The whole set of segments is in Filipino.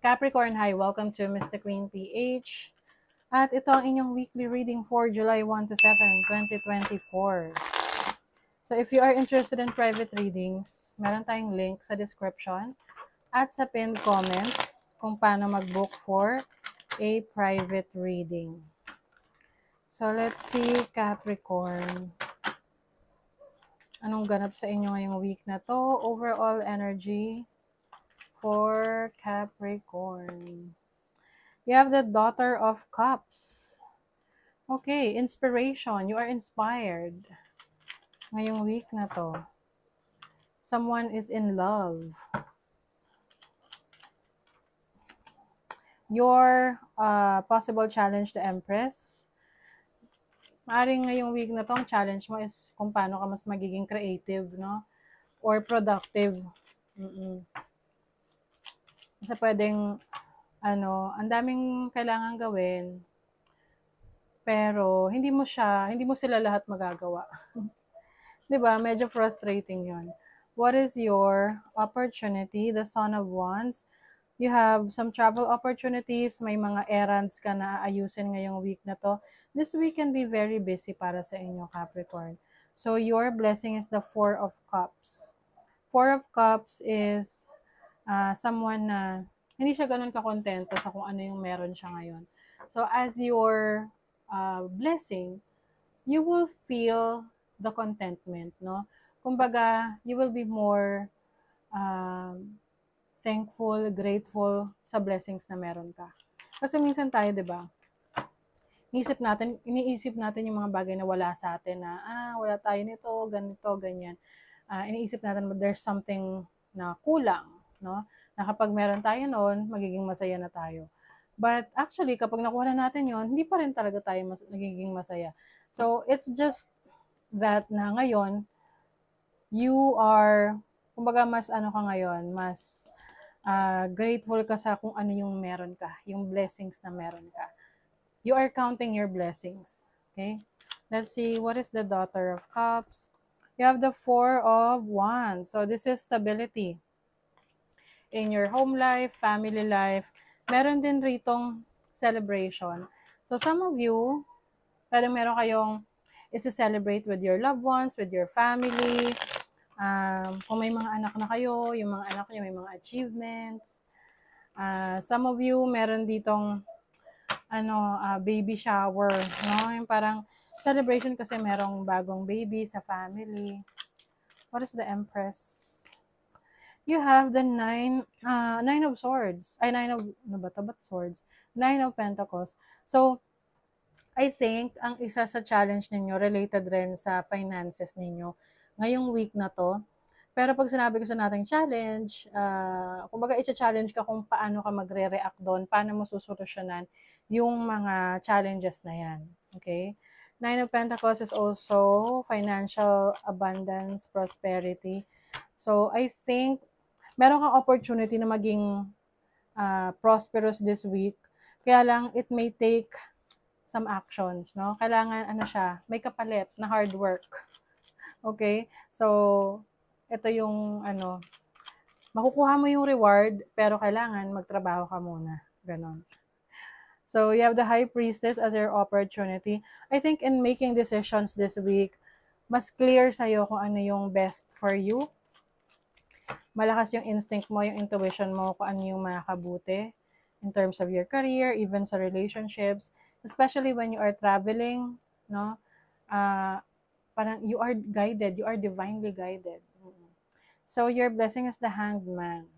Capricorn, hi! Welcome to Mystic Queen PH. At ito ang inyong weekly reading for July 1 to 7, 2024. So if you are interested in private readings, meron tayong link sa description at sa pinned comment kung paano mag-book for a private reading. So let's see, Capricorn. Anong ganap sa inyo ngayong week na to? Overall energy for Capricorn. You have the Daughter of Cups. Okay, inspiration. You are inspired ngayong week na to. Someone is in love. Your possible challenge to Empress. Maaring ngayong week na to, ang challenge mo is kung paano ka mas magiging creative, no? Or productive. Kasi pwedeng, ang daming kailangan gawin, pero hindi mo sila lahat magagawa. 'Di ba? Medyo frustrating 'yon. What is your opportunity? The Son of Wands. You have some travel opportunities, may mga errands ka na ayusin ngayong week na to. This week can be very busy para sa inyo, Capricorn. So your blessing is the Four of Cups. Four of Cups is someone na hindi siya ganun kakontento sa kung ano yung meron siya ngayon. So as your blessing, you will feel the contentment, no? Kumbaga, you will be more thankful, grateful sa blessings na meron ka. Kasi minsan tayo, 'di ba? Iniisip natin yung mga bagay na wala sa atin na wala tayo nito, ganito, ganyan. Iniisip natin there's something na kulang, no? Na kapag meron tayo noon, magiging masaya na tayo. But actually, kapag nakuha na natin yon, hindi pa rin talaga tayo nagiging masaya. So, it's just that na ngayon, you are, kumbaga mas ka ngayon, mas grateful ka sa kung ano yung meron ka, yung blessings na meron ka. You are counting your blessings. Okay? Let's see, what is the Daughter of Cups? You have the Four of Wands. So, this is stability in your home life, family life. Meron din ritong celebration. So, some of you, meron kayong isi-celebrate with your loved ones, with your family. Kung may mga anak na kayo, yung mga anak nyo may mga achievements. Some of you, meron ditong baby shower, no? Yung parang celebration kasi merong bagong baby sa family. What is the Empress? You have the Nine of Swords. Ay, Nine of Swords? Nine of Pentacles. So, I think, ang isa sa challenge ninyo, related rin sa finances ninyo, ngayong week na to. Pero pag sinabi ko sa nating challenge, kumbaga i-challenge ka kung paano ka magre-react doon, paano mo susolusyonan yung mga challenges na yan. Okay? Nine of Pentacles is also financial abundance, prosperity. So, I think, meron kang opportunity na maging prosperous this week. Kaya lang, it may take some actions, no? Kailangan, may kapalit na hard work. Okay? So, ito yung, makukuha mo yung reward, pero kailangan magtrabaho ka muna. Ganon. So, you have the High Priestess as your opportunity. I think in making decisions this week, mas clear sa'yo kung ano yung best for you. Malakas yung instinct mo, yung intuition mo, kung ano yung makakabuti in terms of your career, even sa relationships, especially when you are traveling, no? Parang you are guided, you are divinely guided. So, your blessing is the Hanged Man.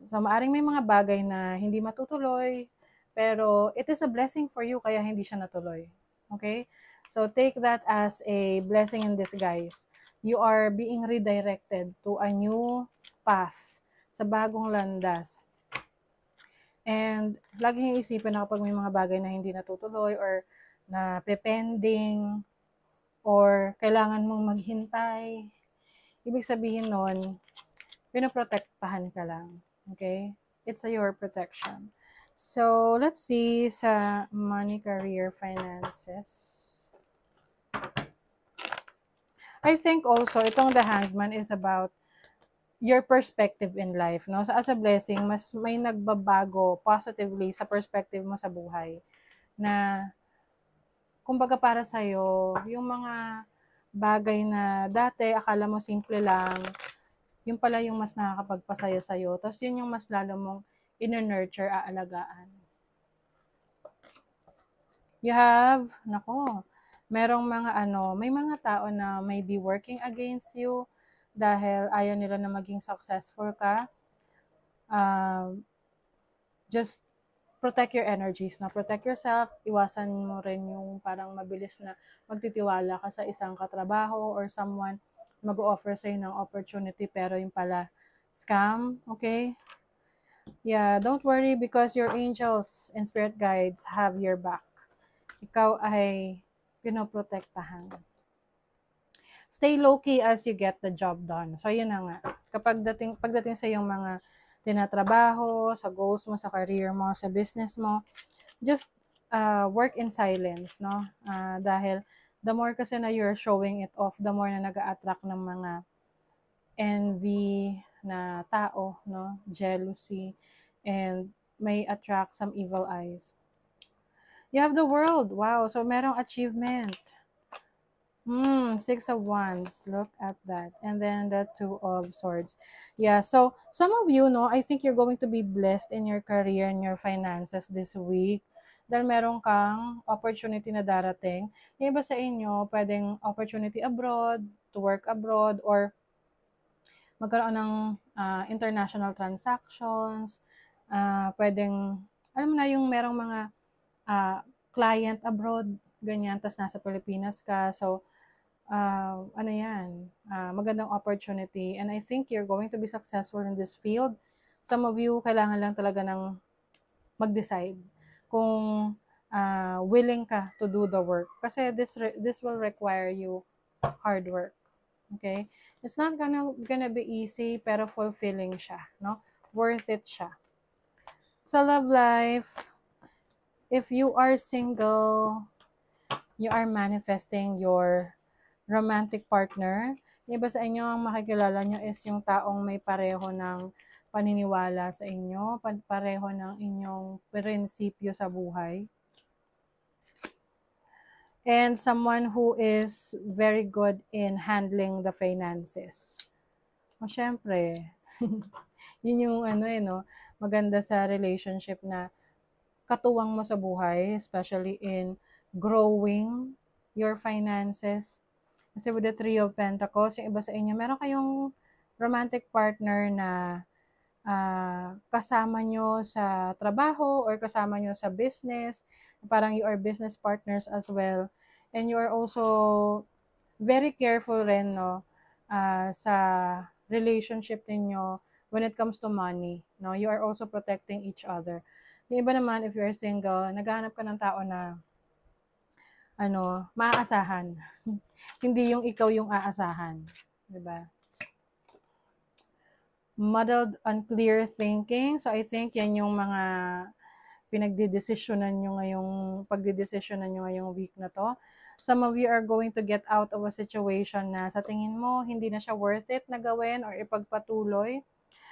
So, maaring may mga bagay na hindi matutuloy, pero it is a blessing for you, kaya hindi siya natuloy. Okay? So, take that as a blessing in disguise. You are being redirected to a new path, sa bagong landas. And laging iisipin na kapag may mga bagay na hindi natutuloy or na pending or kailangan mong maghintay, ibig sabihin nun, pinoprotektahan ka lang. Okay? It's your protection. So, let's see sa money, career, finances. I think also, itong the Hanged Man is about your perspective in life, no? So as a blessing, mas may nagbabago positively sa perspective mo sa buhay na kumbaga para sa'yo, yung mga bagay na dati akala mo simple lang, yun pala yung mas nakakapagpasaya sa'yo. Tapos yun yung mas lalo mong ina-nurture, aalagaan. You have, nako, merong mga may mga tao na may be working against you dahil ayaw nila na maging successful ka. Just protect your energies, na protect yourself, iwasan mo rin yung parang mabilis na magtitiwala ka sa isang katrabaho or someone mag-offer sa'yo ng opportunity pero yung pala scam, okay? Yeah, don't worry because your angels and spirit guides have your back. Ikaw ay pinoprotektahan. Stay low-key as you get the job done. So, yun na nga. Pagdating sa yung mga tinatrabaho, sa goals mo, sa career mo, sa business mo, just work in silence, no? Dahil the more kasi na you're showing it off, the more na nag-a-attract ng mga envy na tao, no? Jealousy, and may attract some evil eyes. You have the world. Wow. So, merong achievement. Six of Wands. Look at that. And then the Two of Swords. Yeah, so some of you, no, I think you're going to be blessed in your career and your finances this week. Dahil meron kang opportunity na darating. Yung iba sa inyo, pwedeng opportunity abroad, to work abroad, or magkaroon ng international transactions. Pwedeng, alam mo na yung merong mga client abroad, ganyan, tas nasa Pilipinas ka. So, magandang opportunity. And I think you're going to be successful in this field. Some of you, kailangan lang talaga ng mag-decide kung willing ka to do the work. Kasi this will require you hard work. Okay? It's not gonna be easy, pero fulfilling siya, no? Worth it siya. Sa love life, if you are single, you are manifesting your romantic partner. Yung iba sa inyo, ang makikilala nyo is yung taong may pareho ng paniniwala sa inyo, pareho ng inyong prinsipyo sa buhay. And someone who is very good in handling the finances. O syempre, yun yung maganda sa relationship na katuwang mo sa buhay, especially in growing your finances. Kasi with the Three of Pentacles, yung iba sa inyo, meron kayong romantic partner na kasama nyo sa trabaho or kasama nyo sa business. Parang you are business partners as well. And you are also very careful rin, no, sa relationship ninyo when it comes to money. No? You are also protecting each other. Yung iba naman, if you are single, naghahanap ka ng tao na maaasahan. Hindi yung ikaw yung aasahan. Diba? Muddled, unclear thinking. So, I think yan yung mga pagdidesisyonan nyo ngayong week na to. Some of you are going to get out of a situation na sa tingin mo, hindi na siya worth it na gawin or ipagpatuloy.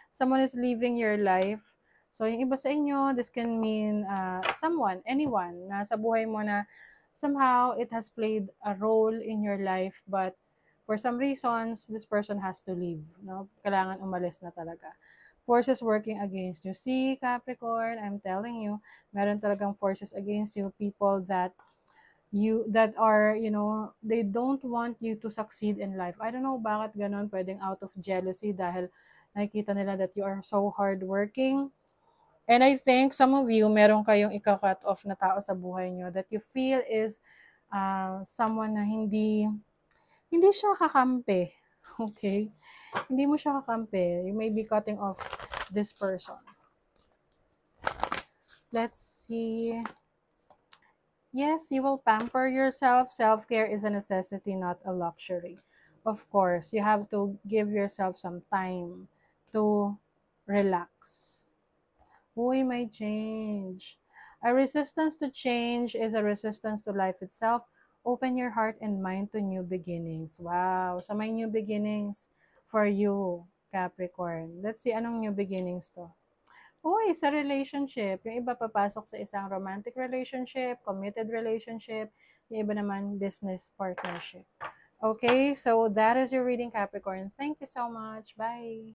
Someone is living your life. So, yung iba sa inyo, this can mean anyone na sa buhay mo na somehow it has played a role in your life, but for some reasons, this person has to leave. No? Kailangan umalis na talaga. Forces working against you. See, Capricorn, I'm telling you, meron talagang forces against you. People that are, they don't want you to succeed in life. I don't know bakit ganun, pwedeng out of jealousy dahil nakikita nila that you are so hardworking. And I think some of you, meron kayong ika-cut off na tao sa buhay nyo that you feel is someone na hindi siya kakampi. Okay? Hindi mo siya kakampi. You may be cutting off this person. Let's see. Yes, you will pamper yourself. Self-care is a necessity, not a luxury. Of course, you have to give yourself some time to relax. Uy, may change. A resistance to change is a resistance to life itself. Open your heart and mind to new beginnings. Wow, so may new beginnings for you. Capricorn. Let's see, anong new beginnings to? Uy, sa relationship. Yung iba papasok sa isang romantic relationship, committed relationship, yung iba naman business partnership. Okay, so that is your reading, Capricorn. Thank you so much. Bye!